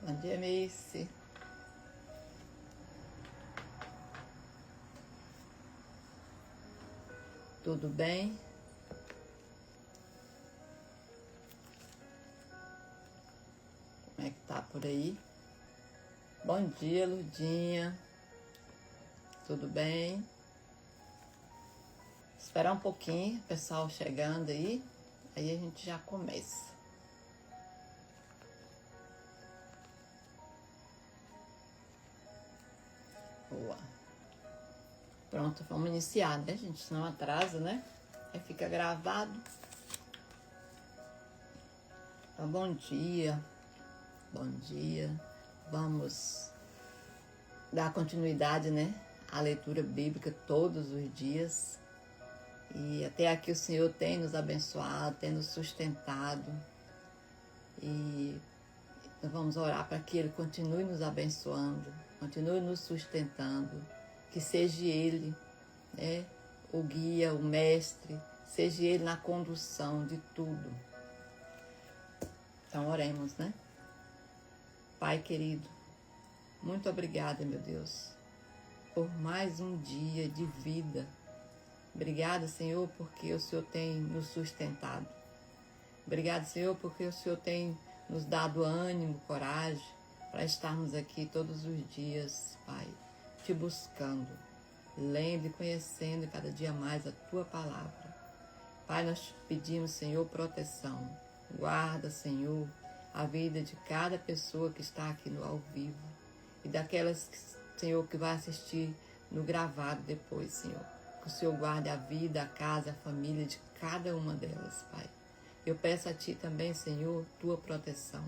Bom dia, Miss. Tudo bem? Como é que tá por aí? Bom dia, Ludinha. Tudo bem? Esperar um pouquinho, o pessoal chegando aí a gente já começa. Boa. Pronto, vamos iniciar, né, gente? Senão atrasa, né? Aí fica gravado. Então, bom dia. Bom dia. Vamos dar continuidade, né, à leitura bíblica todos os dias. E até aqui o Senhor tem nos abençoado, tem nos sustentado. E nós vamos orar para que Ele continue nos abençoando, continue nos sustentando, que seja Ele, né, o guia, o mestre, seja Ele na condução de tudo. Então oremos, né? Pai querido, muito obrigada, meu Deus, por mais um dia de vida. Obrigada, Senhor, porque o Senhor tem nos sustentado. Obrigada, Senhor, porque o Senhor tem nos dado ânimo, coragem para estarmos aqui todos os dias, Pai, te buscando, lendo e conhecendo cada dia mais a Tua palavra. Pai, nós te pedimos, Senhor, proteção. Guarda, Senhor, a vida de cada pessoa que está aqui no ao vivo e daquelas, Senhor, que vai assistir no gravado depois, Senhor. Que o Senhor guarde a vida, a casa, a família de cada uma delas, Pai. Eu peço a Ti também, Senhor, Tua proteção.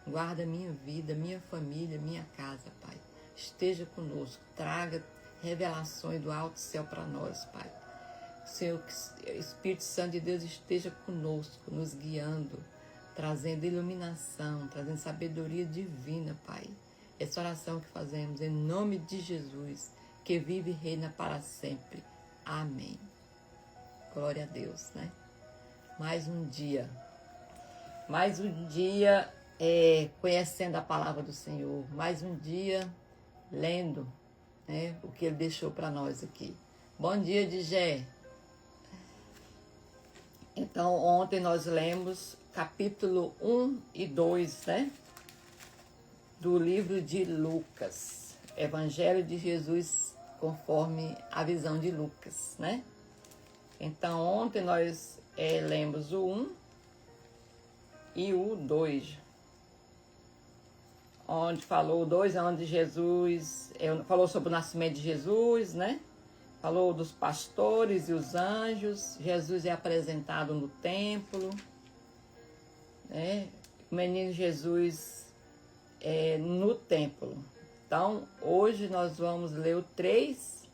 Guarda minha vida, minha família, minha casa, Pai. Esteja conosco, traga revelações do alto céu para nós, Pai. Senhor, que o Espírito Santo de Deus esteja conosco, nos guiando, trazendo iluminação, trazendo sabedoria divina, Pai. Essa oração que fazemos em nome de Jesus, que vive e reina para sempre. Amém. Glória a Deus, né? Mais um dia conhecendo a palavra do Senhor, mais um dia lendo, né, o que Ele deixou para nós aqui. Bom dia, Digé. Então, ontem nós lemos capítulo 1 e 2, né, do livro de Lucas, Evangelho de Jesus conforme a visão de Lucas, né? Então, ontem nós lemos o 1 e o 2, onde falou o 2 é onde Jesus falou sobre o nascimento de Jesus, né? Falou dos pastores e os anjos. Jesus é apresentado no templo, né? O menino Jesus no templo. Então, hoje nós vamos ler o 3.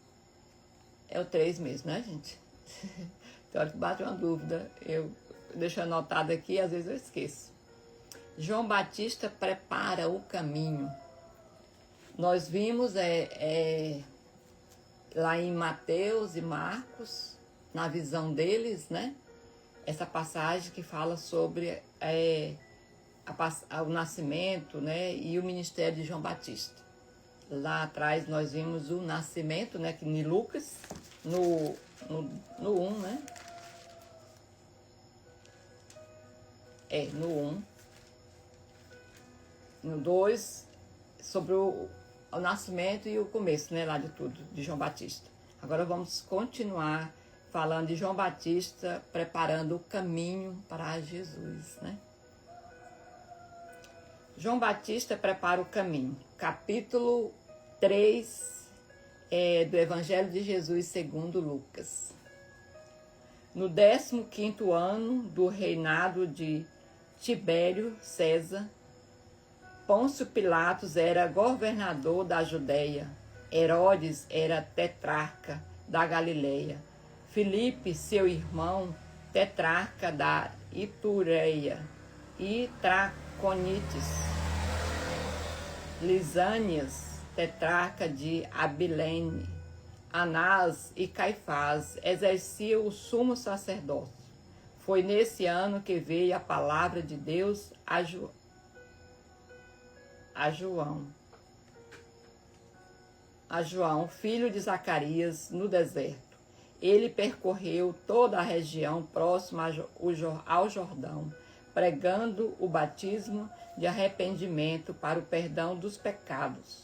É o 3 mesmo, né, gente? Tem hora que bate uma dúvida. Eu deixo anotado aqui, às vezes eu esqueço. João Batista prepara o caminho. Nós vimos lá em Mateus e Marcos, na visão deles, né? Essa passagem que fala sobre o nascimento, né? E o ministério de João Batista. Lá atrás nós vimos o nascimento, né? Que em Lucas, no 1, né? No 1. No 2, sobre o nascimento e o começo, né? Lá de tudo, de João Batista. Agora vamos continuar falando de João Batista preparando o caminho para Jesus, né? João Batista prepara o caminho. Capítulo 3 do Evangelho de Jesus segundo Lucas. No 15º ano do reinado de Tibério César, Pôncio Pilatos era governador da Judéia, Herodes era tetrarca da Galileia, Filipe, seu irmão, tetrarca da Itureia e Traconites, Lisânias, tetrarca de Abilene, Anás e Caifás exerciam o sumo sacerdócio. Foi nesse ano que veio a palavra de Deus a João, filho de Zacarias, no deserto. Ele percorreu toda a região próxima ao Jordão, pregando o batismo de arrependimento para o perdão dos pecados,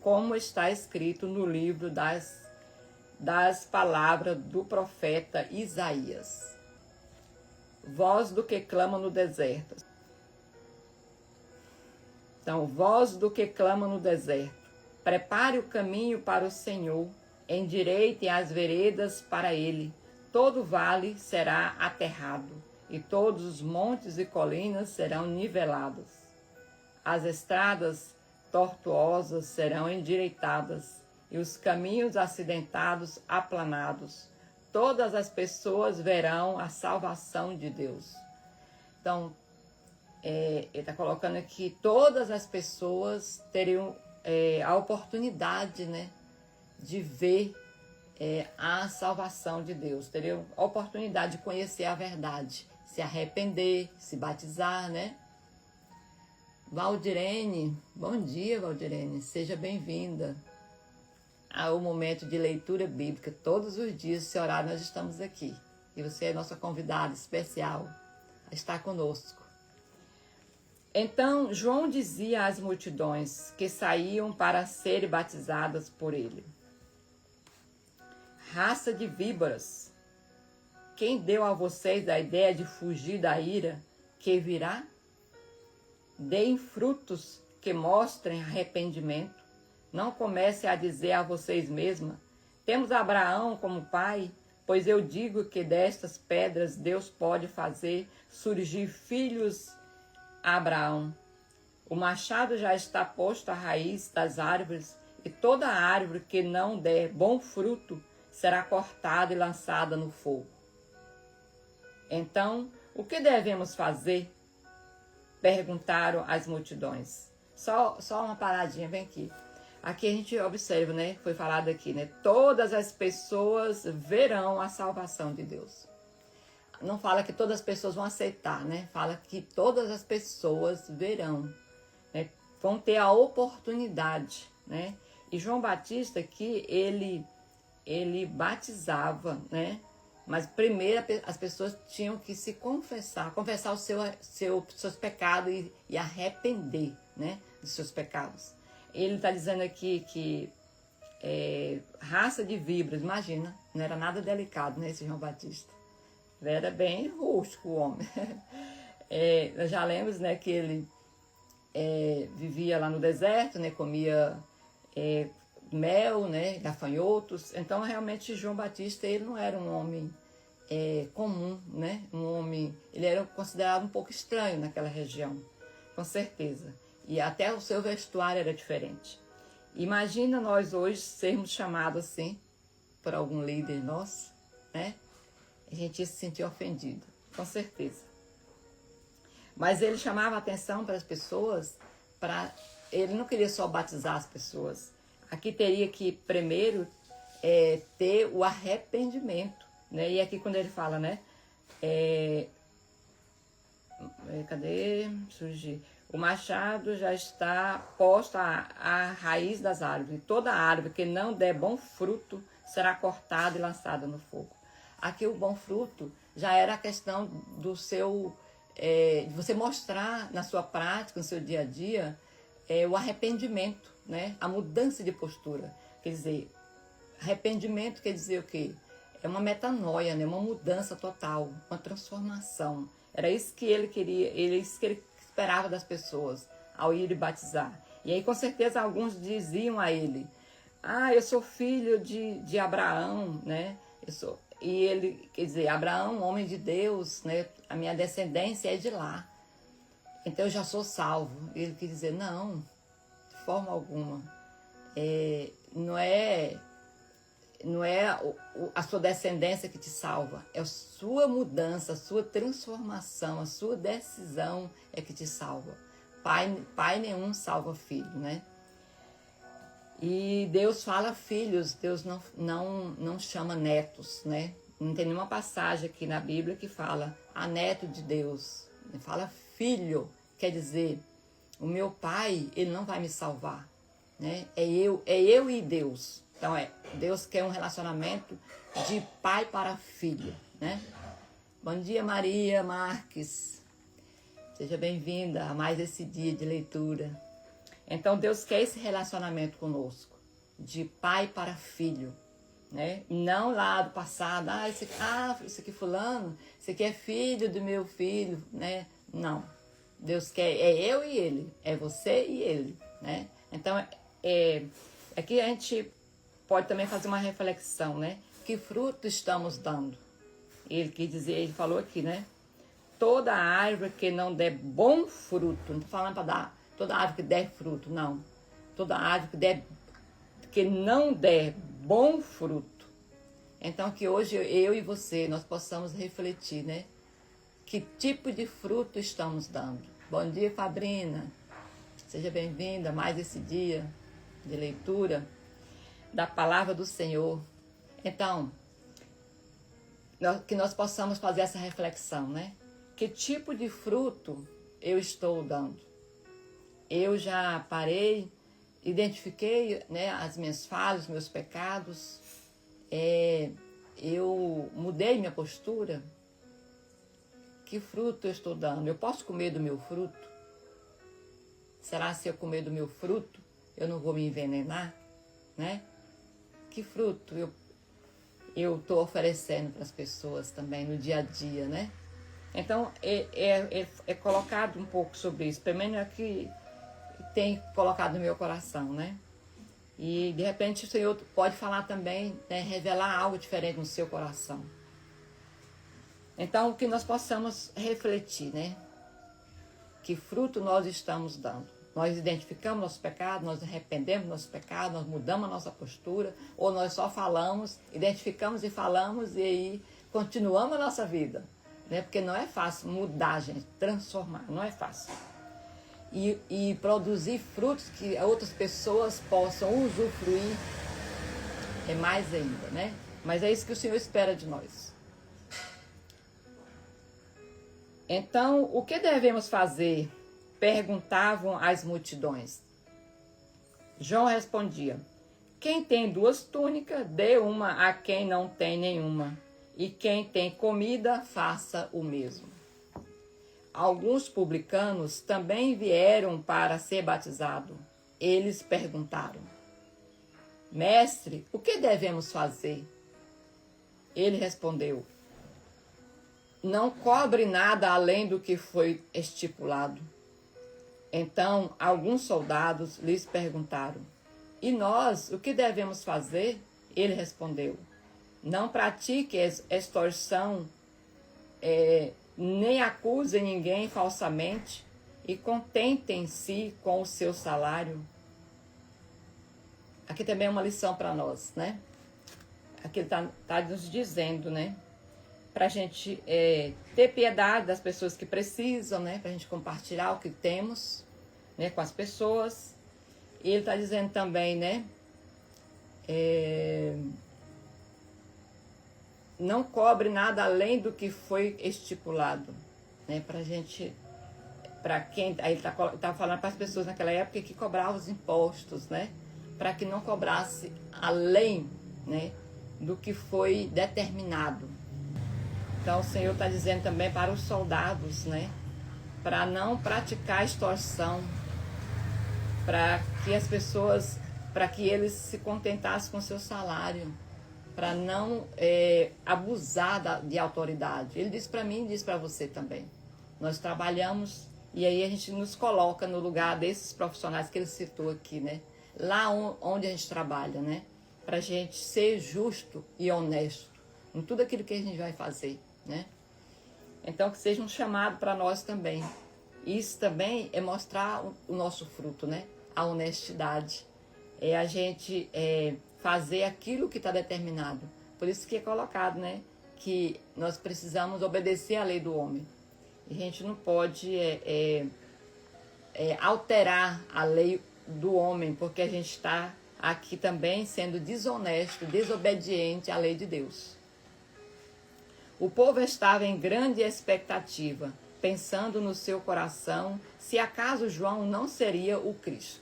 como está escrito no livro das palavras do profeta Isaías. Voz do que clama no deserto. Então, voz do que clama no deserto. Prepare o caminho para o Senhor, endireitem as veredas para ele. Todo vale será aterrado, e todos os montes e colinas serão nivelados. As estradas tortuosas serão endireitadas, e os caminhos acidentados aplanados. Todas as pessoas verão a salvação de Deus. Então, ele está colocando aqui, todas as pessoas teriam a oportunidade, né, de ver a salvação de Deus. Teriam a oportunidade de conhecer a verdade, se arrepender, se batizar, né? Valdirene, bom dia, Valdirene, seja bem-vinda ao momento de leitura bíblica. Todos os dias, esse horário, nós estamos aqui. E você é nossa convidada especial a estar conosco. Então, João dizia às multidões que saíam para serem batizadas por ele: raça de víboras, quem deu a vocês a ideia de fugir da ira que virá? Deem frutos que mostrem arrependimento. Não comece a dizer a vocês mesmas: temos Abraão como pai, pois eu digo que destas pedras Deus pode fazer surgir filhos a Abraão. O machado já está posto à raiz das árvores, e toda árvore que não der bom fruto será cortada e lançada no fogo. Então, o que devemos fazer? Perguntaram as multidões. Só uma paradinha, vem aqui. Aqui a gente observa, né? Foi falado aqui, né? Todas as pessoas verão a salvação de Deus. Não fala que todas as pessoas vão aceitar, né? Fala que todas as pessoas verão, né? Vão ter a oportunidade, né? E João Batista aqui, ele batizava, né? Mas primeiro as pessoas tinham que se confessar os seus pecados e arrepender, né? Dos seus pecados. Ele está dizendo aqui que raça de víboras, imagina, não era nada delicado, né, esse João Batista. Era bem rústico o homem. Nós já lemos, né, que ele vivia lá no deserto, né, comia mel, né, gafanhotos. Então, realmente, João Batista, ele não era um homem comum, né, ele era considerado um pouco estranho naquela região, com certeza. E até o seu vestuário era diferente. Imagina nós hoje sermos chamados assim por algum líder nosso, né? A gente ia se sentir ofendido, com certeza. Mas ele chamava a atenção para as pessoas, ele não queria só batizar as pessoas. Aqui teria que primeiro ter o arrependimento, né? E aqui quando ele fala, né? Cadê? Surgir. O machado já está posto à raiz das árvores. Toda árvore que não der bom fruto será cortada e lançada no fogo. Aqui o bom fruto já era a questão do de você mostrar na sua prática, no seu dia a dia, o arrependimento, né? A mudança de postura. Quer dizer, arrependimento quer dizer o quê? É uma metanoia, né? Uma mudança total, uma transformação. Era isso que ele queria, isso que ele esperava das pessoas ao ir batizar. E aí, com certeza, alguns diziam a ele: eu sou filho de Abraão, né? E ele, quer dizer, Abraão, homem de Deus, né? A minha descendência é de lá. Então eu já sou salvo. E ele quis dizer: não, de forma alguma. Não é a sua descendência que te salva, é a sua mudança, a sua transformação, a sua decisão é que te salva. Pai nenhum salva filho, né? E Deus fala filhos, Deus não chama netos, né? Não tem nenhuma passagem aqui na Bíblia que fala neto de Deus. Ele fala filho, quer dizer, O meu pai, ele não vai me salvar, né? É eu e Deus. Então, Deus quer um relacionamento de pai para filho, né? Bom dia, Maria Marques. Seja bem-vinda a mais esse dia de leitura. Então, Deus quer esse relacionamento conosco, de pai para filho, né? Não lá do passado, esse aqui fulano, esse aqui é filho do meu filho, né? Não. Deus quer, é eu e ele, é você e ele, né? Então, aqui a gente pode também fazer uma reflexão, né? Que fruto estamos dando? Ele falou aqui, né? Toda árvore que não der bom fruto, não estou falando para dar toda árvore que der fruto, não. Toda árvore que não der bom fruto. Então, que hoje eu e você, nós possamos refletir, né? Que tipo de fruto estamos dando? Bom dia, Fabrina. Seja bem-vinda a mais esse dia de leitura da palavra do Senhor. Então, que nós possamos fazer essa reflexão, né? Que tipo de fruto eu estou dando? Eu já parei, identifiquei, né, as minhas falhas, meus pecados. Eu mudei minha postura. Que fruto eu estou dando? Eu posso comer do meu fruto? Será que se eu comer do meu fruto, eu não vou me envenenar? Né? Que fruto eu estou oferecendo para as pessoas também no dia a dia, né? Então, é colocado um pouco sobre isso. Pelo menos é que tem colocado no meu coração, né? E, de repente, o Senhor pode falar também, né, revelar algo diferente no seu coração. Então, que nós possamos refletir, né? Que fruto nós estamos dando. Nós identificamos nosso pecado, nós arrependemos nosso pecado, nós mudamos a nossa postura, ou nós só falamos, identificamos e falamos e aí continuamos a nossa vida. Né? Porque não é fácil mudar, gente, transformar, não é fácil. E produzir frutos que outras pessoas possam usufruir é mais ainda, né? Mas é isso que o Senhor espera de nós. Então, o que devemos fazer? Perguntavam as multidões. João respondia: quem tem 2 túnicas, dê uma a quem não tem nenhuma, e quem tem comida, faça o mesmo. Alguns publicanos também vieram para ser batizados. Eles perguntaram: mestre, o que devemos fazer? Ele respondeu: não cobre nada além do que foi estipulado. Então, alguns soldados lhes perguntaram: e nós, o que devemos fazer? Ele respondeu: não pratique extorsão, nem acuse ninguém falsamente, e contentem-se com o seu salário. Aqui também é uma lição para nós, né? Aqui ele está nos dizendo, né? Para a gente ter piedade das pessoas que precisam, né? Para a gente compartilhar o que temos, né, com as pessoas. E ele está dizendo também, né? Não cobre nada além do que foi estipulado, né? Para quem, aí ele tá falando para as pessoas naquela época que cobravam os impostos, né? Para que não cobrasse além, né, do que foi determinado. Então o Senhor está dizendo também para os soldados, né? Para não praticar extorsão, para que as pessoas, para que eles se contentassem com seu salário, para não abusar de autoridade. Ele disse para mim e disse para você também. Nós trabalhamos e aí a gente nos coloca no lugar desses profissionais que ele citou aqui, né? Lá onde a gente trabalha, né? Para a gente ser justo e honesto em tudo aquilo que a gente vai fazer, né? Então que seja um chamado para nós também. Isso também é mostrar o nosso fruto, né? A honestidade. É a gente fazer aquilo que está determinado. Por isso que é colocado, né? Que nós precisamos obedecer à lei do homem. E a gente não pode alterar a lei do homem, porque a gente está aqui também sendo desonesto, desobediente à lei de Deus. O povo estava em grande expectativa. pensando no seu coração se acaso João não seria o Cristo.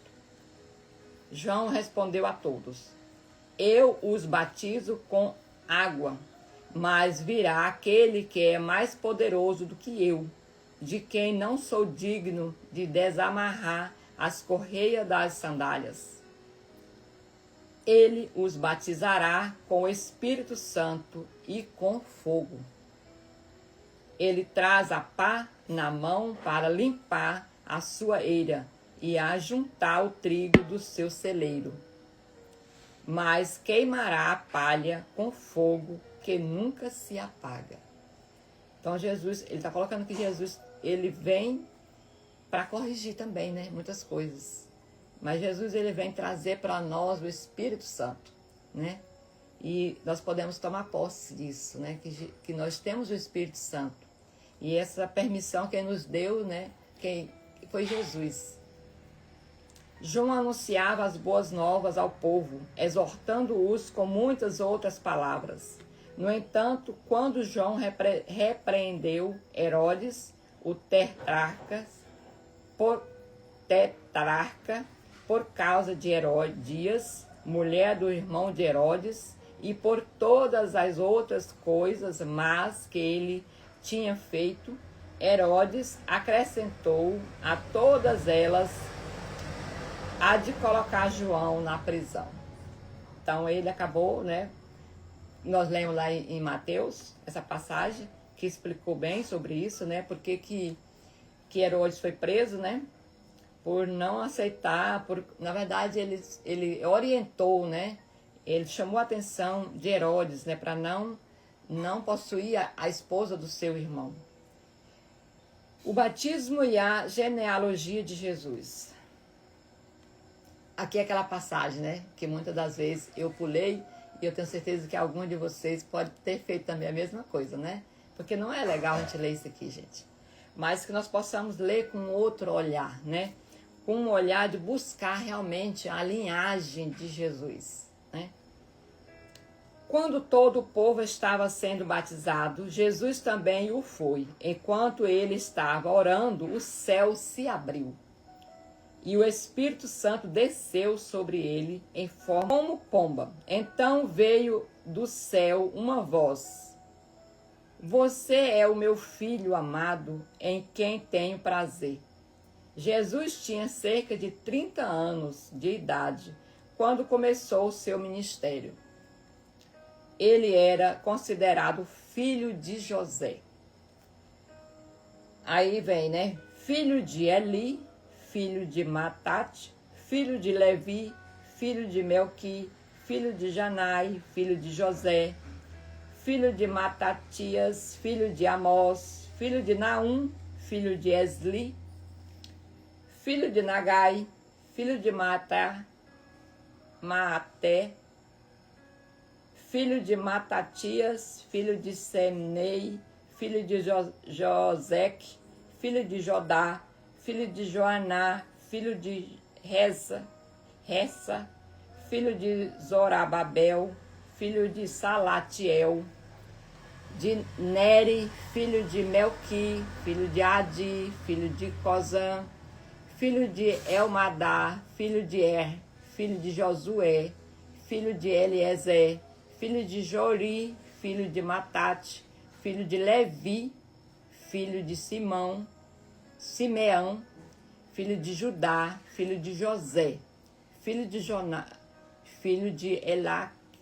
João respondeu a todos: eu os batizo com água, mas virá aquele que é mais poderoso do que eu, de quem não sou digno de desamarrar as correias das sandálias. Ele os batizará com o Espírito Santo e com fogo. Ele traz a pá na mão para limpar a sua eira e ajuntar o trigo do seu celeiro. Mas queimará a palha com fogo que nunca se apaga. Então Jesus, ele está colocando que Jesus, ele vem para corrigir também, né, muitas coisas. Mas Jesus, ele vem trazer para nós o Espírito Santo, né? E nós podemos tomar posse disso, né? Que nós temos o Espírito Santo. E essa permissão quem nos deu, né? Quem foi Jesus. João anunciava as boas novas ao povo, exortando-os com muitas outras palavras. No entanto, quando João repreendeu Herodes, o tetrarca, por causa de Herodias, mulher do irmão de Herodes, e por todas as outras coisas más que ele tinha feito, Herodes acrescentou a todas elas a de colocar João na prisão. Então ele acabou, né? Nós lemos lá em Mateus, essa passagem, que explicou bem sobre isso, né? Porque que Herodes foi preso, né? Por não aceitar, na verdade ele orientou, né? Ele chamou a atenção de Herodes, né? Para não possuir a esposa do seu irmão. O batismo e a genealogia de Jesus. Aqui é aquela passagem, né? Que muitas das vezes eu pulei e eu tenho certeza que algum de vocês pode ter feito também a mesma coisa, né? Porque não é legal a gente ler isso aqui, gente. Mas que nós possamos ler com outro olhar, né? Com um olhar de buscar realmente a linhagem de Jesus, né? Quando todo o povo estava sendo batizado, Jesus também o foi. Enquanto ele estava orando, o céu se abriu. E o Espírito Santo desceu sobre ele em forma como pomba. Então veio do céu uma voz: você é o meu filho amado, em quem tenho prazer. Jesus tinha cerca de 30 anos de idade quando começou o seu ministério. Ele era considerado filho de José. Aí vem, né? Filho de Eli, filho de Matate, filho de Levi, filho de Melqui, filho de Janai, filho de José, filho de Matatias, filho de Amós, filho de Naum, filho de Esli, filho de Nagai, filho de Maaté, filho de Matatias, filho de Semnei, filho de Joseque, filho de Jodá, filho de Joaná, filho de Ressa, filho de Zorababel, filho de Salatiel, de Neri, filho de Melqui, filho de Adi, filho de Cozã, filho de Elmadá, filho de filho de Josué, filho de Eliezer, filho de Jori, filho de Matate, filho de Levi, filho de Simeão, filho de Judá, filho de José, filho de Joná, filho de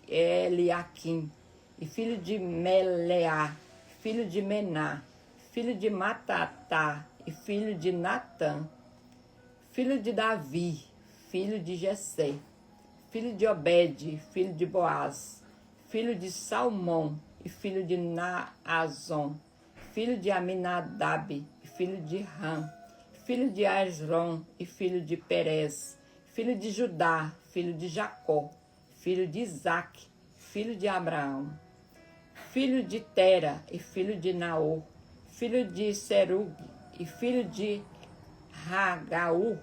Eliaquim, e filho de Meleá, filho de Mená, filho de Matatá, e filho de Natã, filho de Davi, filho de Jessé, filho de Obed, filho de Boaz, filho de Salmão, e filho de Naazon, filho de Aminadab, e filho de Ram, filho de Asron, e filho de Perez, filho de Judá, filho de Jacó, filho de Isaque, filho de Abraão, filho de Tera, e filho de Naor, filho de Serug, e filho de Ragaú,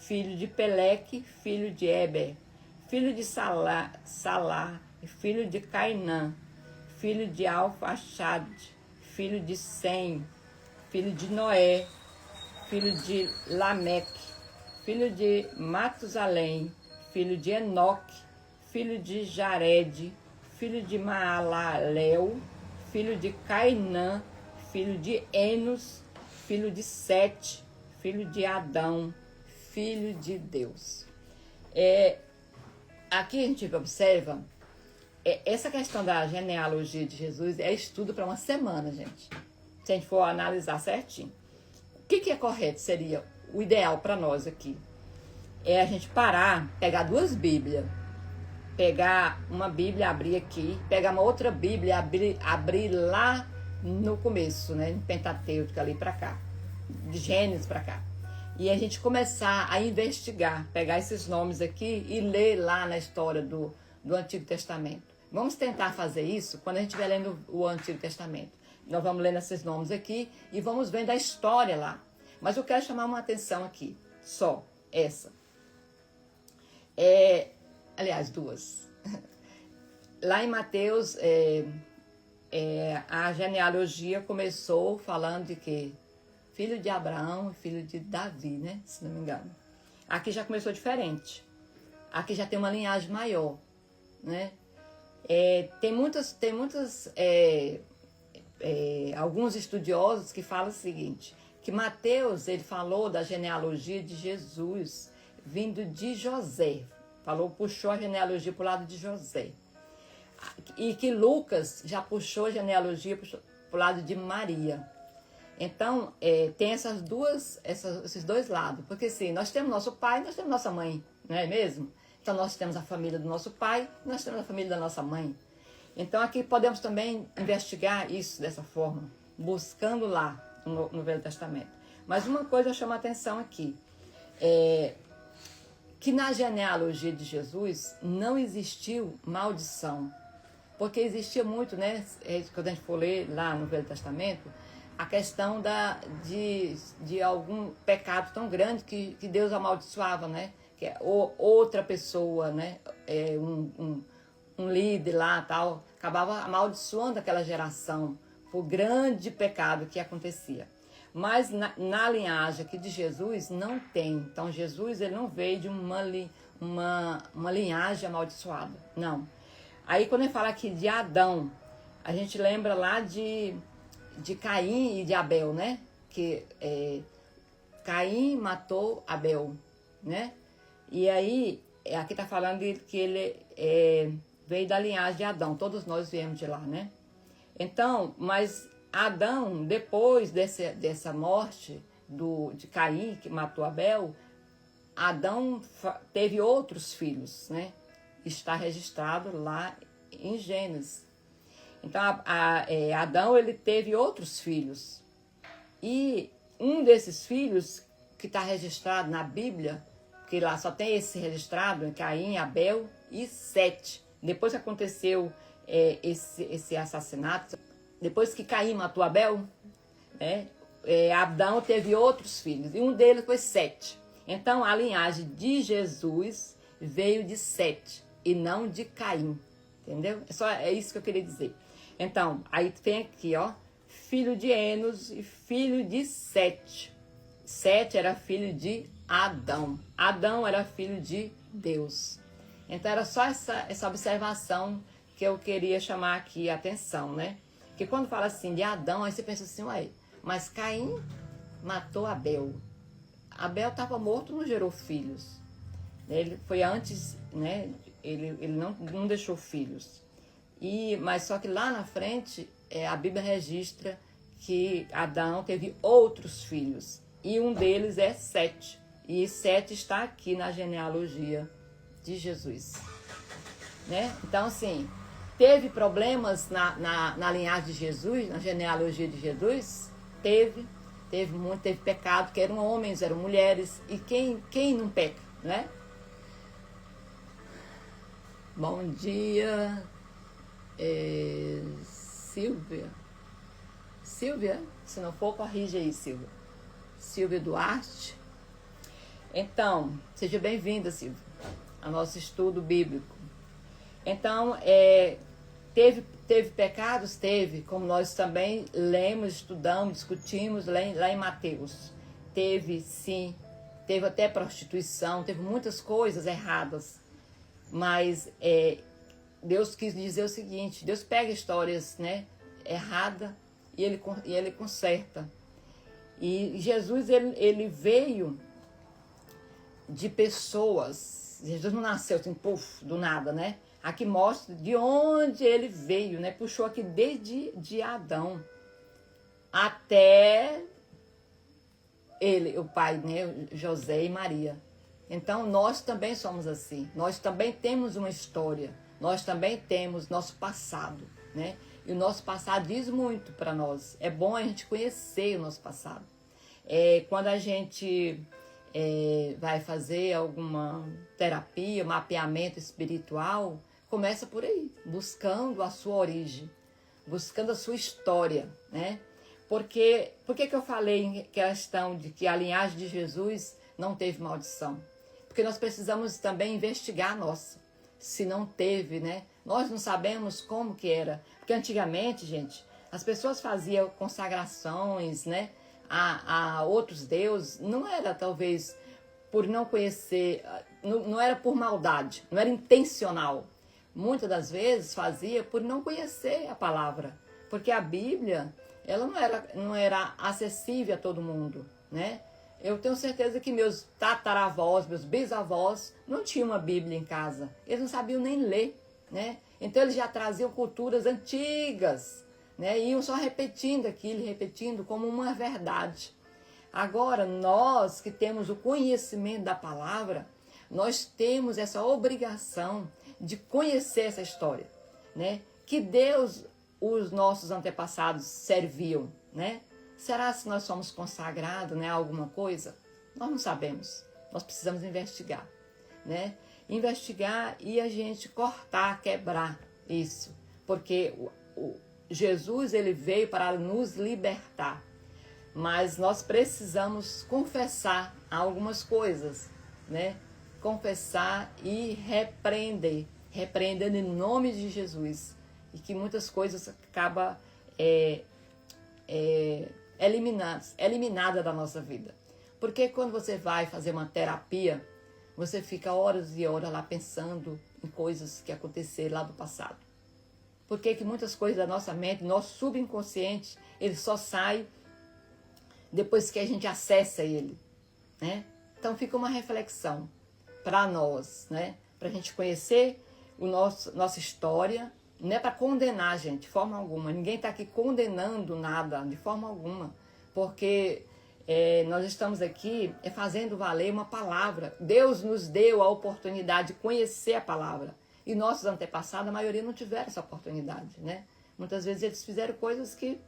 filho de Peleque, filho de Eber, filho de Salá, e filho de Cainã, filho de Alfaxade, filho de Sem, filho de Noé, filho de Lameque, filho de Matusalém, filho de Enoque, filho de Jared, filho de Maalalel, filho de Cainã, filho de Enos, filho de Sete, filho de Adão, filho de Deus. Aqui a gente observa, essa questão da genealogia de Jesus é estudo para uma semana, gente. Se a gente for analisar certinho. O que é correto? Seria o ideal para nós aqui. É a gente parar, pegar duas Bíblias, pegar uma Bíblia, abrir aqui, pegar uma outra Bíblia, abrir lá no começo, né, no Pentateuco, ali para cá, de Gênesis para cá. E a gente começar a investigar, pegar esses nomes aqui e ler lá na história do Antigo Testamento. Vamos tentar fazer isso quando a gente estiver lendo o Antigo Testamento. Nós vamos lendo esses nomes aqui e vamos vendo a história lá. Mas eu quero chamar uma atenção aqui, só essa. Aliás, duas. Lá em Mateus, a genealogia começou falando de quê? Filho de Abraão e filho de Davi, né? Se não me engano. Aqui já começou diferente. Aqui já tem uma linhagem maior, né? Alguns estudiosos que falam o seguinte, que Mateus, ele falou da genealogia de Jesus vindo de José. Puxou a genealogia para o lado de José. E que Lucas já puxou a genealogia para o lado de Maria. Então, tem esses dois lados. Porque sim, nós temos nosso pai, nós temos nossa mãe, não é mesmo? Então, nós temos a família do nosso pai, nós temos a família da nossa mãe. Então, aqui podemos também investigar isso dessa forma, buscando lá no Velho Testamento. Mas uma coisa eu chamo a atenção aqui, que na genealogia de Jesus não existiu maldição. Porque existia muito, né, quando a gente for ler lá no Velho Testamento, a questão de algum pecado tão grande que Deus amaldiçoava, né? Que outra pessoa, né? Um líder lá, tal, acabava amaldiçoando aquela geração por grande pecado que acontecia. Mas na linhagem aqui de Jesus não tem. Então Jesus, ele não veio de uma linhagem amaldiçoada, não. Aí quando ele fala aqui de Adão, a gente lembra lá de Caim e de Abel, né? Que Caim matou Abel, né? E aí, aqui tá falando que ele veio da linhagem de Adão, todos nós viemos de lá, né? Então, mas Adão, depois dessa morte de Caim, que matou Abel, Adão teve outros filhos, né? Está registrado lá em Gênesis. Então, Adão, ele teve outros filhos. E um desses filhos, que está registrado na Bíblia, que lá só tem esse registrado, Caim, Abel e Sete. Depois que aconteceu esse assassinato, depois que Caim matou Abel, né, Adão teve outros filhos, e um deles foi Sete. Então, a linhagem de Jesus veio de Sete, e não de Caim, entendeu? É isso que eu queria dizer. Então, aí tem aqui, ó, filho de Enos e filho de Sete. Sete era filho de Adão. Adão era filho de Deus. Então, era só essa observação que eu queria chamar aqui a atenção, né? Porque quando fala assim de Adão, aí você pensa assim, ué, mas Caim matou Abel. Abel estava morto, não gerou filhos. Ele foi antes, né? Ele não deixou filhos. Mas só que lá na frente, a Bíblia registra que Adão teve outros filhos. E um deles é Sete. E Sete está aqui na genealogia de Jesus. Né? Então, assim, teve problemas na linhagem de Jesus, na genealogia de Jesus? Teve pecado, que eram homens, eram mulheres. E quem não peca, né? Bom dia, Silvia, se não for, corrige aí, Silvia Duarte. Então, seja bem-vinda, Silvia, ao nosso estudo bíblico. Então, Teve pecados? Teve, como nós também lemos, estudamos, discutimos lá em Mateus. Teve, sim. Teve até prostituição, teve muitas coisas erradas. Mas Deus quis dizer o seguinte, Deus pega histórias, né, erradas e ele conserta. E Jesus, ele veio de pessoas. Jesus não nasceu assim, puf, do nada, né? Aqui mostra de onde ele veio, né? Puxou aqui desde Adão até ele, o pai, né? José e Maria. Então, nós também somos assim. Nós também temos uma história. Nós também temos nosso passado, né? E o nosso passado diz muito para nós. É bom a gente conhecer o nosso passado. Quando a gente vai fazer alguma terapia, mapeamento espiritual, começa por aí, buscando a sua origem, buscando a sua história, né? Por que eu falei em questão de que a linhagem de Jesus não teve maldição? Porque nós precisamos também investigar a nossa, se não teve, né? Nós não sabemos como que era, porque antigamente, gente, as pessoas faziam consagrações, né, a outros deuses, não era talvez por não conhecer, não era por maldade, não era intencional. Muitas das vezes fazia por não conhecer a palavra, porque a Bíblia, ela não era acessível a todo mundo, né? Eu tenho certeza que meus tataravós, meus bisavós, não tinham uma Bíblia em casa. Eles não sabiam nem ler, né? Então eles já traziam culturas antigas, né? E iam só repetindo aquilo, repetindo como uma verdade. Agora, nós que temos o conhecimento da palavra, nós temos essa obrigação de conhecer essa história, né? Que Deus, os nossos antepassados serviam, né? Será se nós somos consagrados, né, a alguma coisa? Nós não sabemos. Nós precisamos investigar, né? Investigar e a gente cortar, quebrar isso. Porque Jesus, ele veio para nos libertar. Mas nós precisamos confessar algumas coisas, né? Confessar e repreender. Repreendendo em nome de Jesus. E que muitas coisas acabam eliminada da nossa vida. Porque quando você vai fazer uma terapia, você fica horas e horas lá pensando em coisas que aconteceram lá do passado. Porque que muitas coisas da nossa mente, nosso subconsciente, ele só sai depois que a gente acessa ele, né? Então fica uma reflexão para nós, né? Para a gente conhecer nossa história. Não é para condenar, gente, de forma alguma. Ninguém está aqui condenando nada, de forma alguma. Porque nós estamos aqui fazendo valer uma palavra. Deus nos deu a oportunidade de conhecer a palavra. E nossos antepassados, a maioria, não tiveram essa oportunidade, né? Muitas vezes eles fizeram coisas que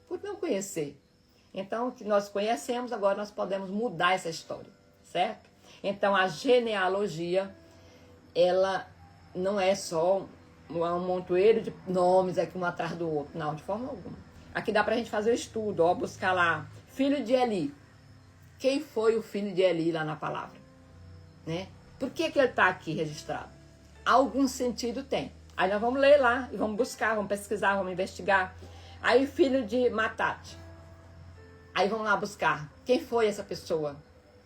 por não conhecer. Então, o que nós conhecemos, agora nós podemos mudar essa história, certo? Então, a genealogia, ela não é só um montoeiro de nomes aqui um atrás do outro. Não, de forma alguma. Aqui dá pra gente fazer o estudo, ó, buscar lá, filho de Eli. Quem foi o filho de Eli lá na palavra? Né? Por que ele tá aqui registrado? Algum sentido tem. Aí nós vamos ler lá e vamos buscar, vamos pesquisar, vamos investigar. Aí filho de Matate. Aí vamos lá buscar. Quem foi essa pessoa?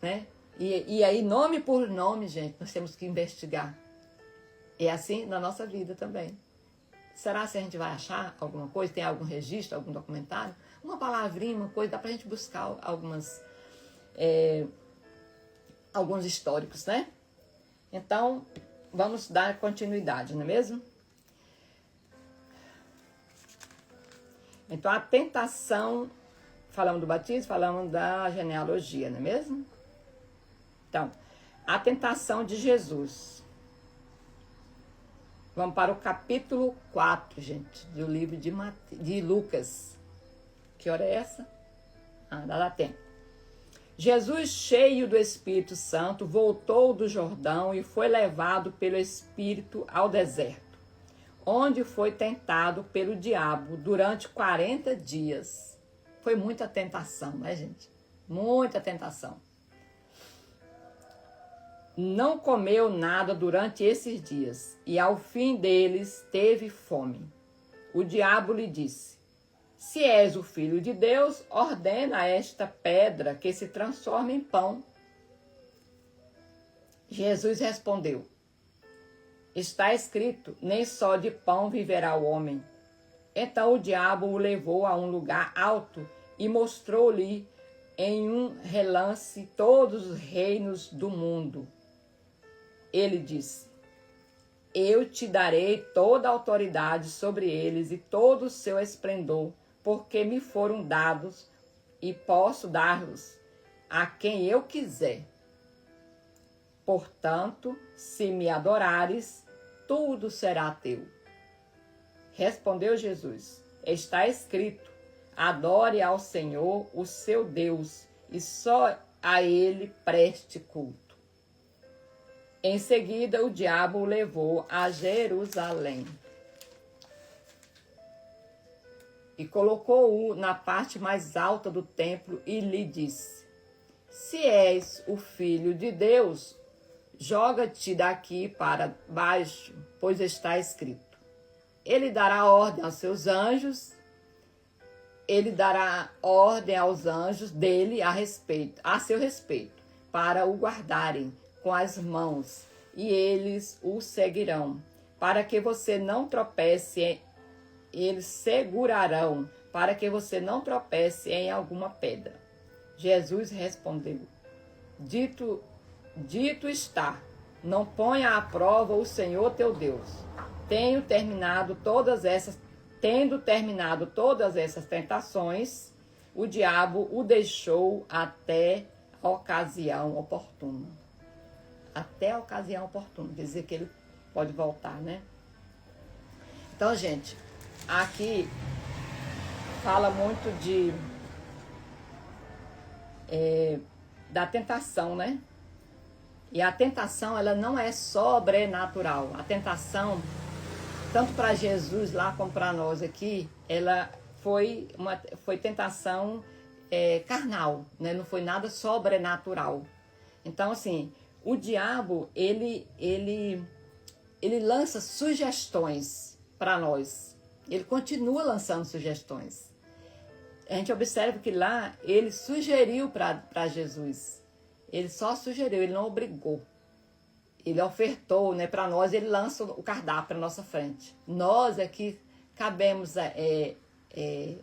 Né? E aí, nome por nome, gente, nós temos que investigar. E é assim na nossa vida também. Será que a gente vai achar alguma coisa? Tem algum registro, algum documentário? Uma palavrinha, uma coisa, dá pra gente buscar alguns históricos, né? Então, vamos dar continuidade, não é mesmo? Então, a tentação, falamos do batismo, falamos da genealogia, não é mesmo? Então, a tentação de Jesus. Vamos para o capítulo 4, gente, do livro de Lucas. Que hora é essa? Dá tempo. Jesus, cheio do Espírito Santo, voltou do Jordão e foi levado pelo Espírito ao deserto, onde foi tentado pelo diabo durante 40 dias. Foi muita tentação, né, gente? Muita tentação. não comeu nada durante esses dias, e ao fim deles teve fome. O diabo lhe disse: se és o filho de Deus, ordena a esta pedra que se transforme em pão. Jesus respondeu: está escrito, nem só de pão viverá o homem. Então o diabo o levou a um lugar alto e mostrou-lhe em um relance todos os reinos do mundo. Ele disse: eu te darei toda a autoridade sobre eles e todo o seu esplendor, porque me foram dados e posso dar-los a quem eu quiser. Portanto, se me adorares, tudo será teu. Respondeu Jesus: está escrito, adore ao Senhor, o seu Deus, e só a ele preste culto. Em seguida, o diabo o levou a Jerusalém e colocou-o na parte mais alta do templo e lhe disse: se és o filho de Deus, joga-te daqui para baixo, pois está escrito, ele dará ordem aos seus anjos, ele dará ordem aos anjos dele a seu respeito, para o guardarem com as mãos, e eles o seguirão, para que você não tropece, eles segurarão, para que você não tropece em alguma pedra. Jesus respondeu: dito está, não ponha à prova o Senhor teu Deus. Tendo terminado todas essas tentações, o diabo o deixou até a ocasião oportuna. Até a ocasião oportuna, quer dizer que ele pode voltar, né? Então, gente, aqui fala muito da tentação, né? E a tentação, ela não é sobrenatural. A tentação, tanto para Jesus lá como para nós aqui, ela foi tentação carnal, né? Não foi nada sobrenatural. Então, assim, o diabo, ele lança sugestões para nós. Ele continua lançando sugestões. A gente observa que lá ele sugeriu para Jesus. Ele só sugeriu, ele não obrigou. Ele ofertou, né, para nós, ele lança o cardápio para nossa frente. Nós é que cabemos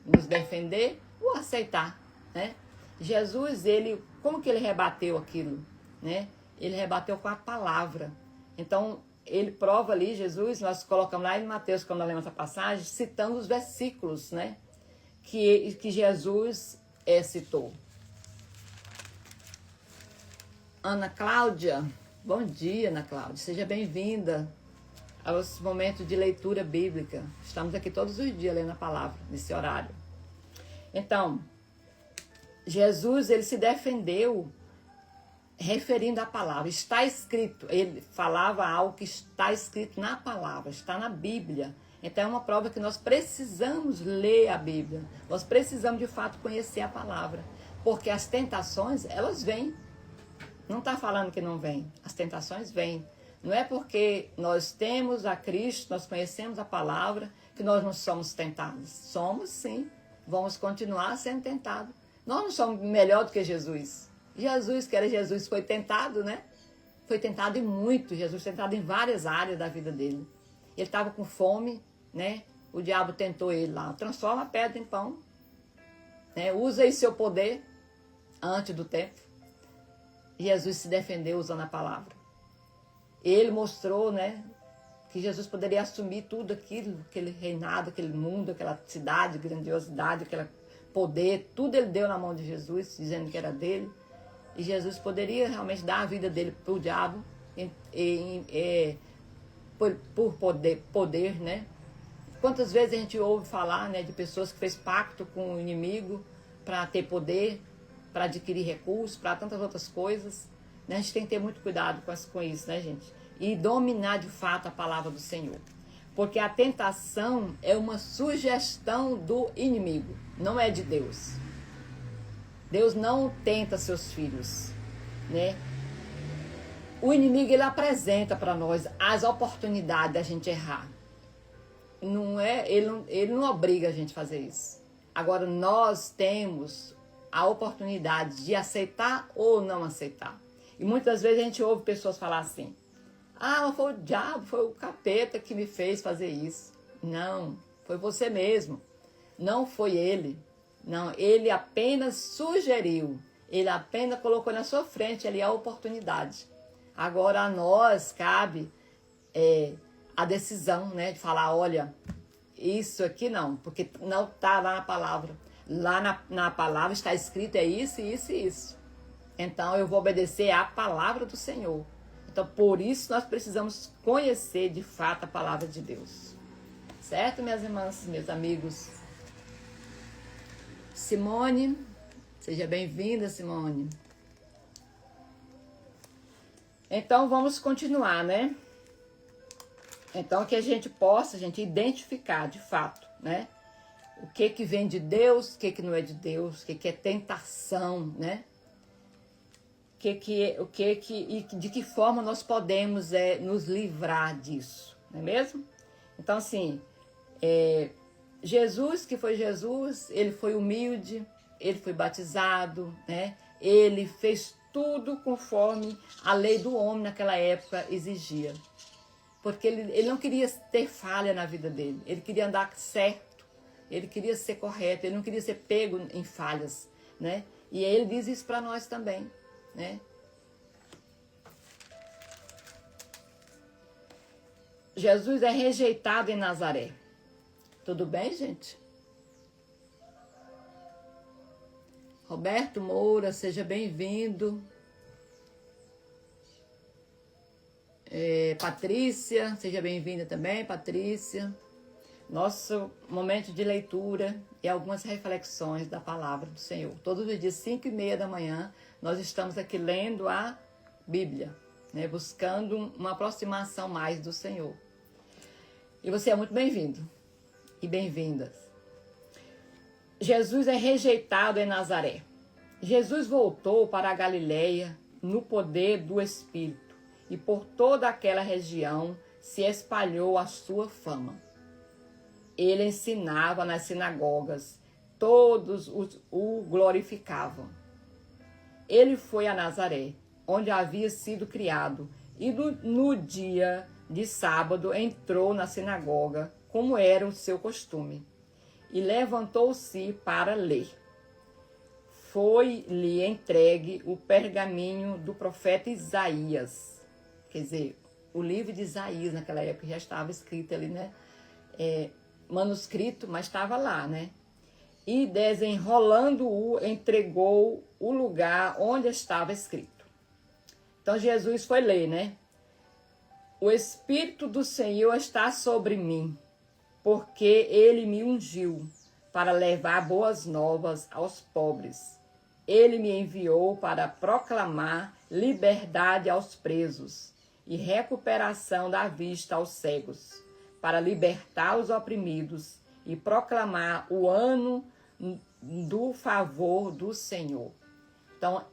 nos defender ou aceitar, né? Jesus, como que ele rebateu aquilo, né? Ele rebateu com a palavra. Então, ele prova ali, Jesus, nós colocamos lá em Mateus, quando nós lemos essa passagem, citando os versículos, né, que Jesus citou. Ana Cláudia, bom dia, Ana Cláudia, seja bem-vinda aos momentos de leitura bíblica. Estamos aqui todos os dias lendo a palavra, nesse horário. Então, Jesus, ele se defendeu referindo à palavra. Está escrito, ele falava algo que está escrito na palavra, está na Bíblia. Então é uma prova que nós precisamos ler a Bíblia. Nós precisamos de fato conhecer a palavra. Porque as tentações, elas vêm. Não está falando que não vêm. As tentações vêm. Não é porque nós temos a Cristo, nós conhecemos a palavra, que nós não somos tentados. Somos sim. Vamos continuar sendo tentados. Nós não somos melhor do que Jesus. Jesus, que era Jesus, foi tentado, né? Foi tentado em muito. Jesus foi tentado em várias áreas da vida dele. Ele estava com fome, né? O diabo tentou ele lá. Transforma a pedra em pão. Né? Usa aí seu poder antes do tempo. Jesus se defendeu usando a palavra. Ele mostrou, né, que Jesus poderia assumir tudo aquilo, aquele reinado, aquele mundo, aquela cidade, grandiosidade, aquele poder. Tudo ele deu na mão de Jesus, dizendo que era dele. E Jesus poderia realmente dar a vida dele para o diabo por poder, né? Quantas vezes a gente ouve falar, né, de pessoas que fez pacto com o inimigo para ter poder, para adquirir recursos, para tantas outras coisas. Né? A gente tem que ter muito cuidado com isso, né, gente? E dominar de fato a palavra do Senhor. Porque a tentação é uma sugestão do inimigo, não é de Deus. Deus não tenta seus filhos, né? O inimigo, ele apresenta para nós as oportunidades da gente errar. Não é, ele não obriga a gente a fazer isso. Agora, nós temos a oportunidade de aceitar ou não aceitar. E muitas vezes a gente ouve pessoas falar assim: ah, foi o diabo, foi o capeta que me fez fazer isso. Não, foi você mesmo. Não foi ele. Não, ele apenas sugeriu. Ele apenas colocou na sua frente ali a oportunidade. Agora a nós cabe a decisão, né, de falar: olha, isso aqui não, porque não está lá na palavra. Lá na palavra está escrito isso, isso e isso. Então eu vou obedecer à palavra do Senhor. Então por isso nós precisamos conhecer de fato a palavra de Deus. Certo, minhas irmãs, meus amigos? Simone, seja bem-vinda, Simone. Então vamos continuar, né? Então que a gente possa, identificar de fato, né? O que vem de Deus, o que não é de Deus, o que é tentação, né? E de que forma nós podemos nos livrar disso, não é mesmo? Então assim, Jesus, que foi Jesus, ele foi humilde, ele foi batizado, né? Ele fez tudo conforme a lei do homem naquela época exigia. Porque ele não queria ter falha na vida dele, ele queria andar certo, ele queria ser correto, ele não queria ser pego em falhas, né? E ele diz isso para nós também, né? Jesus é rejeitado em Nazaré. Tudo bem, gente? Roberto Moura, seja bem-vindo. Patrícia, seja bem-vinda também, Patrícia. Nosso momento de leitura e algumas reflexões da palavra do Senhor. Todos os dias, 5h30 da manhã, nós estamos aqui lendo a Bíblia, né, buscando uma aproximação mais do Senhor. E você é muito bem-vindo e bem-vindas. Jesus é rejeitado em Nazaré. Jesus voltou para a Galileia no poder do Espírito e por toda aquela região se espalhou a sua fama. Ele ensinava nas sinagogas, todos o glorificavam. Ele foi a Nazaré, onde havia sido criado, e no dia de sábado entrou na sinagoga, como era o seu costume, e levantou-se para ler. Foi-lhe entregue o pergaminho do profeta Isaías. Quer dizer, o livro de Isaías naquela época já estava escrito ali, né? Manuscrito, mas estava lá, né? E desenrolando-o, entregou o lugar onde estava escrito. Então Jesus foi ler, né? O Espírito do Senhor está sobre mim, porque ele me ungiu para levar boas novas aos pobres. Ele me enviou para proclamar liberdade aos presos e recuperação da vista aos cegos, para libertar os oprimidos e proclamar o ano do favor do Senhor. Então,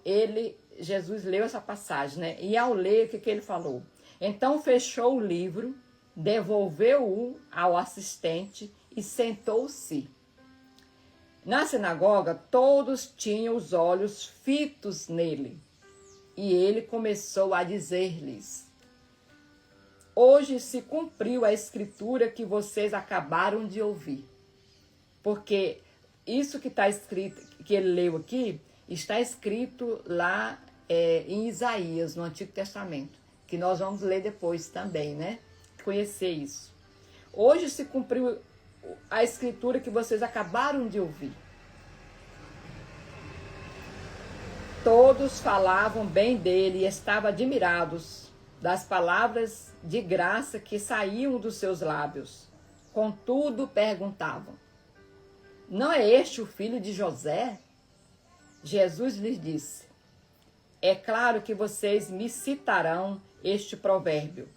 Jesus leu essa passagem, né? E ao ler, o que ele falou? Então, fechou o livro, devolveu-o ao assistente e sentou-se. Na sinagoga, todos tinham os olhos fitos nele. E ele começou a dizer-lhes: hoje se cumpriu a escritura que vocês acabaram de ouvir. Porque isso que está escrito, que ele leu aqui, está escrito lá em Isaías, no Antigo Testamento, que nós vamos ler depois também, né? Conhecer isso. Hoje se cumpriu a escritura que vocês acabaram de ouvir. Todos falavam bem dele e estavam admirados das palavras de graça que saíam dos seus lábios. Contudo, perguntavam: não é este o filho de José? Jesus lhes disse: é claro que vocês me citarão este provérbio: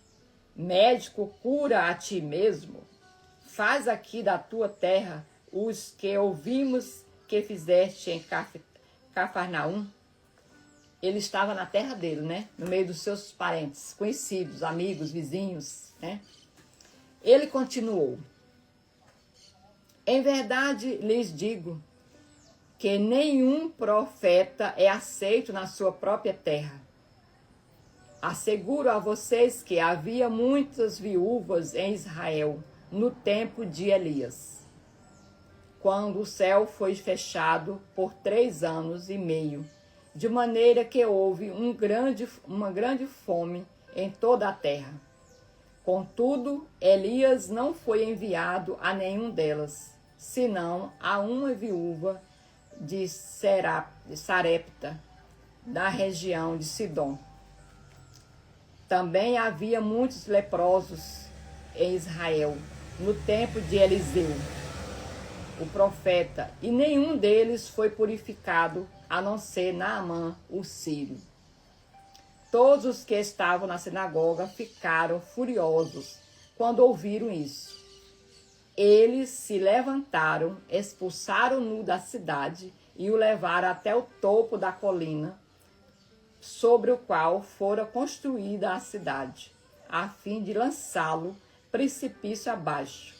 médico, cura a ti mesmo. Faz aqui da tua terra os que ouvimos que fizeste em Cafarnaum. ele estava na terra dele, né? No meio dos seus parentes, conhecidos, amigos, vizinhos, né? Ele continuou: em verdade lhes digo que nenhum profeta é aceito na sua própria terra. Asseguro a vocês que havia muitas viúvas em Israel no tempo de Elias, quando o céu foi fechado por 3 anos e meio, de maneira que houve uma grande fome em toda a terra. Contudo, Elias não foi enviado a nenhum delas, senão a uma viúva de Sarepta, da região de Sidom. Também havia muitos leprosos em Israel, no tempo de Eliseu, o profeta, e nenhum deles foi purificado, a não ser Naamã, o sírio. Todos os que estavam na sinagoga ficaram furiosos quando ouviram isso. Eles se levantaram, expulsaram-no da cidade e o levaram até o topo da colina sobre o qual fora construída a cidade, a fim de lançá-lo precipício abaixo.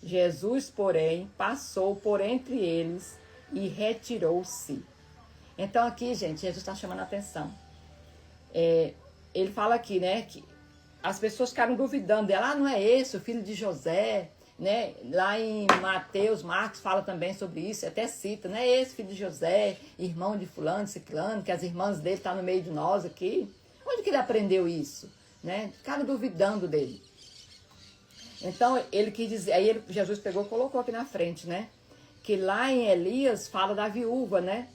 Jesus, porém, passou por entre eles e retirou-se. Então aqui, gente, Jesus está chamando a atenção. Ele fala aqui, né, que as pessoas ficaram duvidando dela, não é esse o filho de José, né? Lá em Mateus, Marcos fala também sobre isso, até cita, não é esse filho de José, irmão de fulano, ciclano, que as irmãs dele estão no meio de nós aqui. Onde que ele aprendeu isso? Né? Ficaram duvidando dele. Então, ele quis dizer, aí Jesus pegou e colocou aqui na frente, né? Que lá em Elias fala da viúva, né?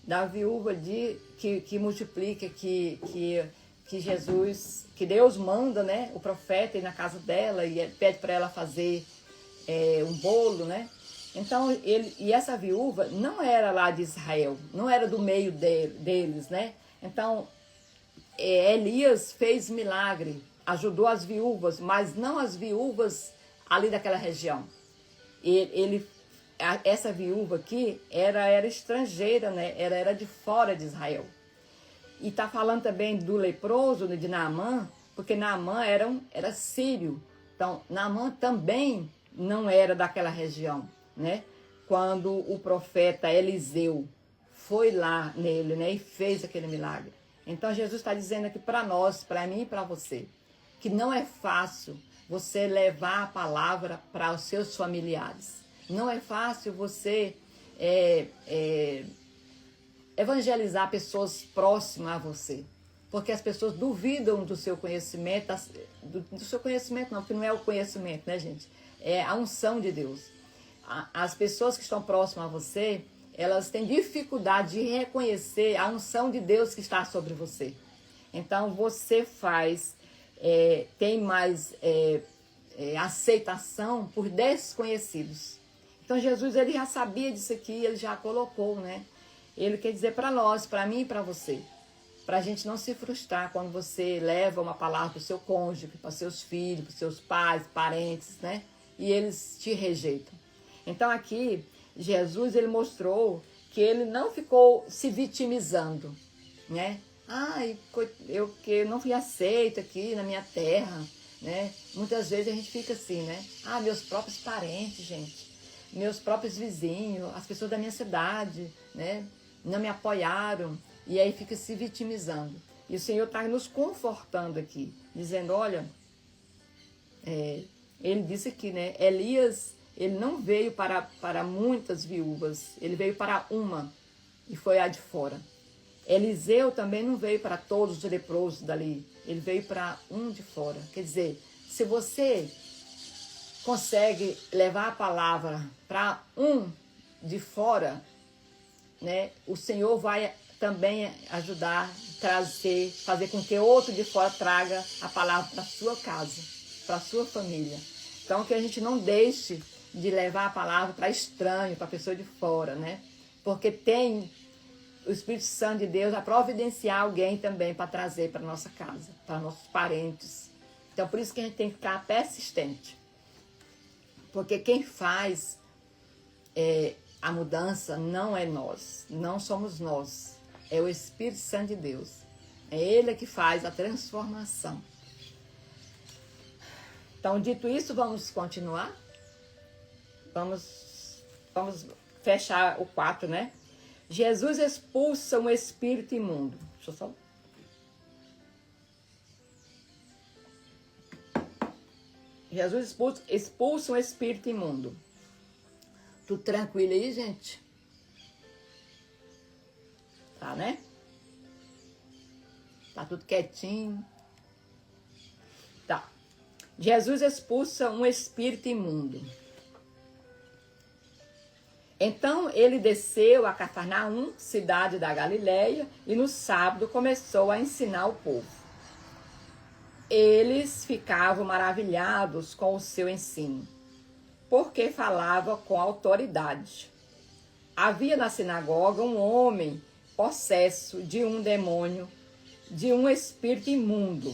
Da viúva que multiplica, que Jesus, que Deus manda, né? O profeta ir na casa dela e pede para ela fazer um bolo, né? Então, e essa viúva não era lá de Israel, não era do meio deles, né? Então, Elias fez milagre, ajudou as viúvas, mas não as viúvas ali daquela região. Essa viúva aqui era estrangeira, né? Era de fora de Israel. E está falando também do leproso, de Naamã, porque Naamã era sírio. Então, Naamã também não era daquela região, né? Quando o profeta Eliseu foi lá nele, né, e fez aquele milagre. Então, Jesus está dizendo aqui para nós, para mim e para você, que não é fácil você levar a palavra para os seus familiares. Não é fácil você evangelizar pessoas próximas a você. Porque as pessoas duvidam do seu conhecimento, do seu conhecimento não, porque não é o conhecimento, né, gente? É a unção de Deus. As pessoas que estão próximas a você, elas têm dificuldade de reconhecer a unção de Deus que está sobre você. Então, você tem mais aceitação por desconhecidos. Então, Jesus, ele já sabia disso aqui, ele já colocou, né? Ele quer dizer para nós, para mim e para você, para a gente não se frustrar quando você leva uma palavra para o seu cônjuge, para seus filhos, para seus pais, parentes, né? E eles te rejeitam. Então aqui, Jesus, ele mostrou que ele não ficou se vitimizando, né? Eu que não fui aceita aqui na minha terra, né? Muitas vezes a gente fica assim, né? Meus próprios parentes, gente, meus próprios vizinhos, as pessoas da minha cidade, né? Não me apoiaram, e aí fica se vitimizando. E o Senhor está nos confortando aqui, dizendo, olha, ele disse aqui, né, Elias, ele não veio para muitas viúvas, ele veio para uma, e foi a de fora. Eliseu também não veio para todos os leprosos dali, ele veio para um de fora. Quer dizer, se você consegue levar a palavra para um de fora, né, o Senhor vai também ajudar, fazer com que outro de fora traga a palavra para a sua casa, para a sua família. Então, que a gente não deixe de levar a palavra para estranho, para a pessoa de fora, né? Porque tem o Espírito Santo de Deus a providenciar alguém também para trazer para a nossa casa, para nossos parentes. Então, por isso que a gente tem que ficar persistente. Porque quem faz a mudança não é nós, não somos nós. É o Espírito Santo de Deus. É Ele que faz a transformação. Então, dito isso, vamos continuar. Vamos fechar o 4, né? Jesus expulsa um espírito imundo. Deixa eu só... Jesus expulsa um espírito imundo. Tudo tranquilo aí, gente? Tá, né? Tá tudo quietinho. Tá. Jesus expulsa um espírito imundo. Então ele desceu a Cafarnaum, cidade da Galileia, e no sábado começou a ensinar o povo. Eles ficavam maravilhados com o seu ensino, porque falava com autoridade. Havia na sinagoga um homem possesso de um demônio, de um espírito imundo,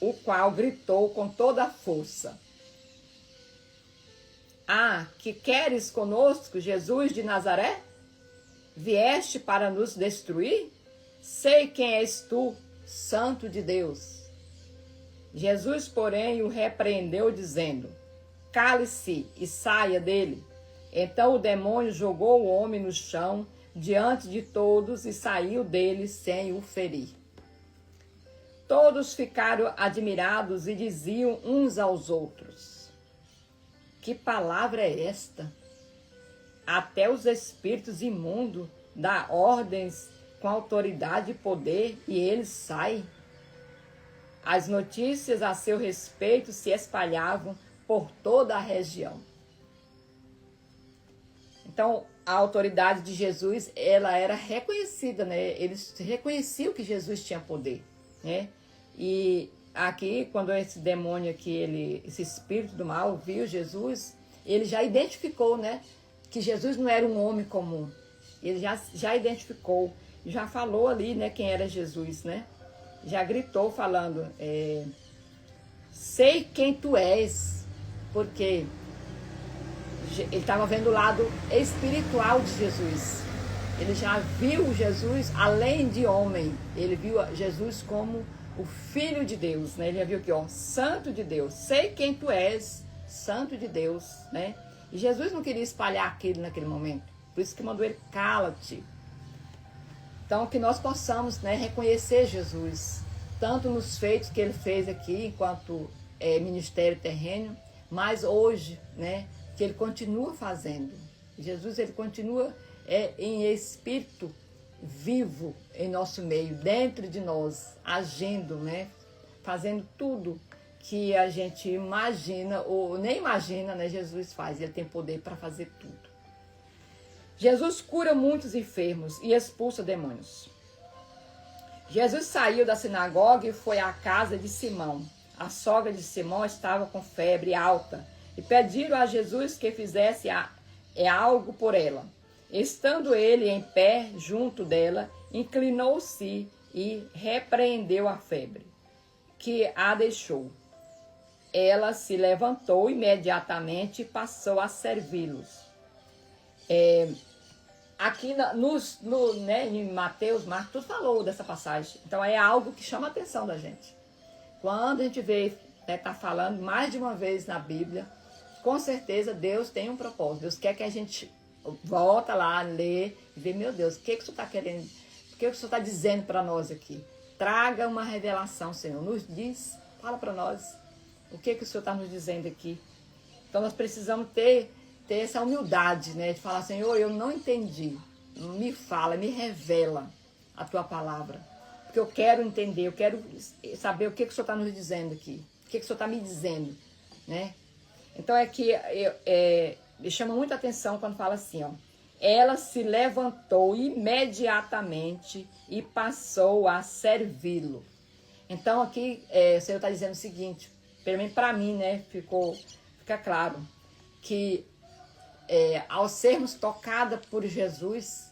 o qual gritou com toda a força: Ah, que queres conosco, Jesus de Nazaré? Vieste para nos destruir? Sei quem és tu, Santo de Deus. Jesus, porém, o repreendeu, dizendo: Cale-se e saia dele. Então o demônio jogou o homem no chão diante de todos e saiu dele sem o ferir. Todos ficaram admirados e diziam uns aos outros: Que palavra é esta? Até os espíritos imundos dão ordens com autoridade e poder e eles saem. As notícias a seu respeito se espalhavam por toda a região. Então, a autoridade de Jesus, ela era reconhecida, né? Eles reconheciam que Jesus tinha poder, né? E aqui, quando esse demônio aqui, esse espírito do mal viu Jesus, ele já identificou, né? Que Jesus não era um homem comum. Ele já identificou, já falou ali, né? Quem era Jesus, né? Já gritou falando: Sei quem tu és, porque ele estava vendo o lado espiritual de Jesus. Ele já viu Jesus além de homem. Ele viu Jesus como o Filho de Deus, né? Ele já viu aqui, ó, Santo de Deus. Sei quem tu és, Santo de Deus, né? E Jesus não queria espalhar aquilo naquele momento. Por isso que mandou ele: cala-te. Então, que nós possamos, né, reconhecer Jesus, tanto nos feitos que ele fez aqui, enquanto ministério terreno, mas hoje, né, que ele continua fazendo. Jesus, ele continua em espírito vivo em nosso meio, dentro de nós, agindo, né, fazendo tudo que a gente imagina, ou nem imagina, né, Jesus faz. Ele tem poder para fazer tudo. Jesus cura muitos enfermos e expulsa demônios. Jesus saiu da sinagoga e foi à casa de Simão. A sogra de Simão estava com febre alta e pediram a Jesus que fizesse algo por ela. Estando ele em pé junto dela, inclinou-se e repreendeu a febre, que a deixou. Ela se levantou imediatamente e passou a servi-los. Aqui né, em Mateus, Marcos, tudo falou dessa passagem. Então é algo que chama a atenção da gente. Quando a gente vê, né, tá falando mais de uma vez na Bíblia, com certeza Deus tem um propósito. Deus quer que a gente volta lá, lê e vê: meu Deus, o que o Senhor está querendo? O que o Senhor está dizendo para nós aqui? Traga uma revelação, Senhor. Nos diz, fala para nós o que o Senhor está nos dizendo aqui. Então nós precisamos ter essa humildade, né, de falar: Senhor, eu não entendi, me fala, me revela a tua palavra, porque eu quero entender, eu quero saber o que o Senhor está nos dizendo aqui, o que o Senhor está me dizendo, né? Então é que me chama muita atenção quando fala assim, ó: ela se levantou imediatamente e passou a servi-lo. Então aqui o Senhor está dizendo o seguinte, pelo menos para mim, né, fica claro que ao sermos tocadas por Jesus,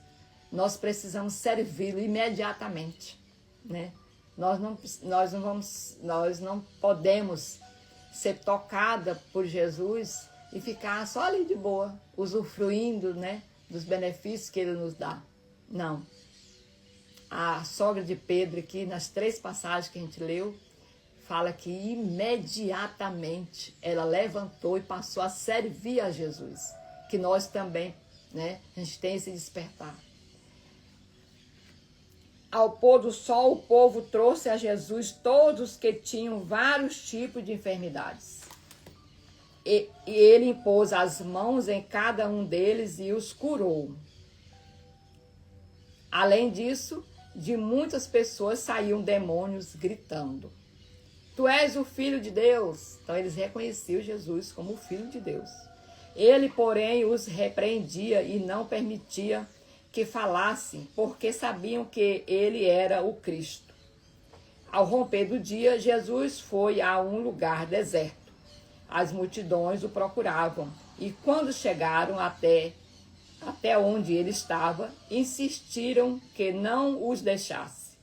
nós precisamos servi-lo imediatamente, né? Nós não podemos ser tocada por Jesus e ficar só ali de boa, usufruindo, né, dos benefícios que ele nos dá. Não. a sogra de Pedro aqui, nas 3 passagens que a gente leu, fala que imediatamente ela levantou e passou a servir a Jesus. Que nós também, né, a gente tem esse despertar. Ao pôr do sol, o povo trouxe a Jesus todos que tinham vários tipos de enfermidades. E ele impôs as mãos em cada um deles e os curou. Além disso, de muitas pessoas saíam demônios gritando: Tu és o Filho de Deus. Então eles reconheciam Jesus como o Filho de Deus. Ele, porém, os repreendia e não permitia que falassem, porque sabiam que ele era o Cristo. Ao romper do dia, Jesus foi a um lugar deserto. As multidões o procuravam, e quando chegaram até onde ele estava, insistiram que não os deixasse.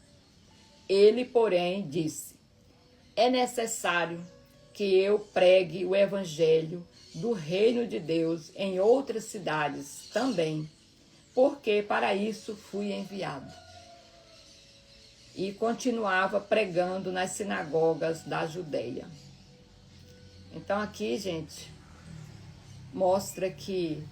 Ele, porém, disse: É necessário que eu pregue o evangelho do reino de Deus em outras cidades também, porque para isso fui enviado. E continuava pregando nas sinagogas da Judeia. Então aqui, gente, mostra que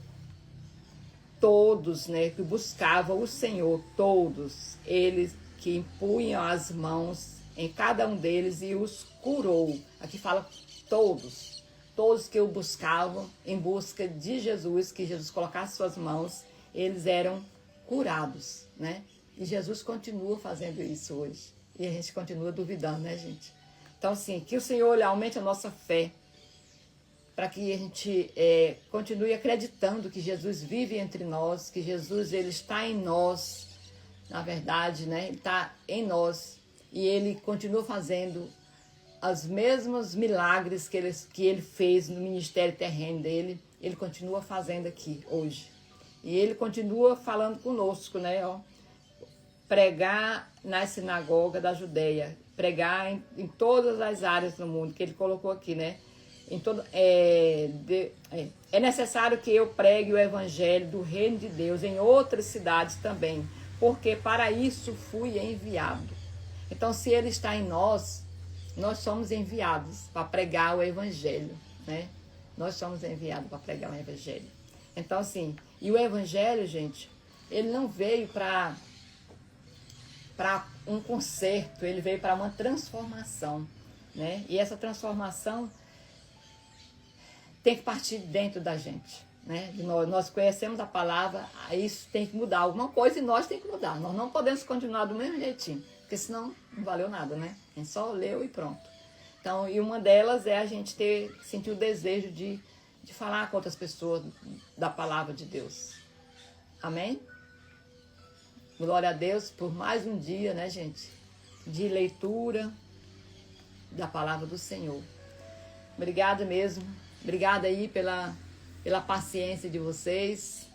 todos, né, que buscavam o Senhor, todos, eles que impunham as mãos em cada um deles e os curou. Aqui fala todos que o buscavam em busca de Jesus, que Jesus colocasse suas mãos, eles eram curados, né? E Jesus continua fazendo isso hoje. E a gente continua duvidando, né, gente? Então, assim, que o Senhor aumente a nossa fé, para que a gente continue acreditando que Jesus vive entre nós, que Jesus ele está em nós, na verdade, né? Ele está em nós e ele continua fazendo os mesmos milagres que ele fez no ministério terreno dele, ele continua fazendo aqui hoje. E ele continua falando conosco, né? Ó, pregar na sinagoga da Judeia, pregar em todas as áreas do mundo, que ele colocou aqui, né? É necessário que eu pregue o evangelho do reino de Deus em outras cidades também, porque para isso fui enviado. Então, se ele está em nós, nós somos enviados para pregar o evangelho, né? Nós somos enviados para pregar o evangelho. Então, assim, e o evangelho, gente, ele não veio para um conserto, ele veio para uma transformação, né? E essa transformação tem que partir dentro da gente, né? Nós conhecemos a palavra, isso tem que mudar alguma coisa e nós tem que mudar. Nós não podemos continuar do mesmo jeitinho, porque senão não valeu nada, né? A gente só leu e pronto. Então, e uma delas é a gente sentir o desejo de falar com outras pessoas da palavra de Deus. Amém? Glória a Deus por mais um dia, né, gente? De leitura da palavra do Senhor. Obrigada mesmo. Obrigada aí pela paciência de vocês,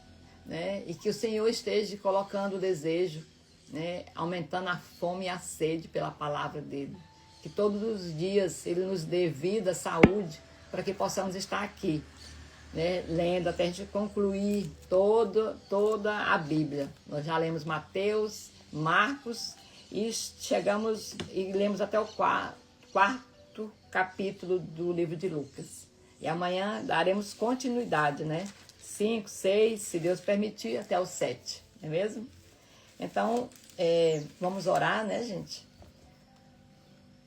né? E que o Senhor esteja colocando o desejo, né? Aumentando a fome e a sede pela palavra dele. Que todos os dias ele nos dê vida, saúde, para que possamos estar aqui, né? Lendo até a gente concluir toda a Bíblia. Nós já lemos Mateus, Marcos e chegamos e lemos até o quarto capítulo do livro de Lucas. E amanhã daremos continuidade, né? 5, 6, se Deus permitir, até o 7, não é mesmo? Então, vamos orar, né, gente?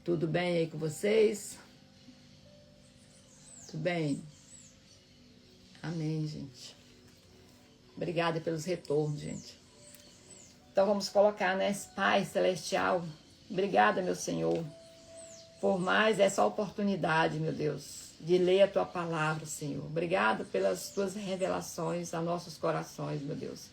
Tudo bem aí com vocês? Tudo bem? Amém, gente. Obrigada pelos retornos, gente. Então, vamos colocar, né? Pai Celestial, obrigada, meu Senhor, por mais essa oportunidade, meu Deus, de ler a Tua palavra, Senhor. Obrigado pelas Tuas revelações a nossos corações, meu Deus.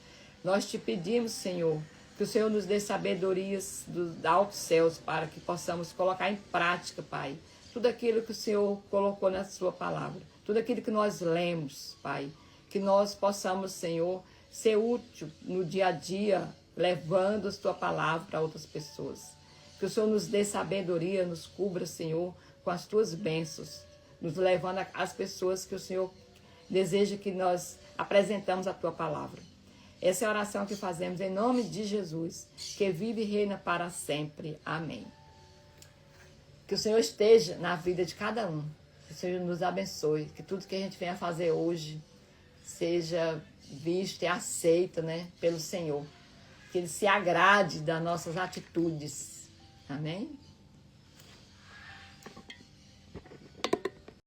Nós te pedimos, Senhor, que o Senhor nos dê sabedorias dos altos céus para que possamos colocar em prática, Pai, tudo aquilo que o Senhor colocou na Sua palavra, tudo aquilo que nós lemos, Pai, que nós possamos, Senhor, ser útil no dia a dia, levando a Tua palavra para outras pessoas. Que o Senhor nos dê sabedoria, nos cubra, Senhor, com as Tuas bênçãos, nos levando às pessoas que o Senhor deseja que nós apresentamos a Tua palavra. Essa é a oração que fazemos em nome de Jesus, que vive e reina para sempre. Amém. Que o Senhor esteja na vida de cada um. Que o Senhor nos abençoe. Que tudo que a gente venha fazer hoje seja visto e aceito, né, pelo Senhor. Que Ele se agrade das nossas atitudes. Amém?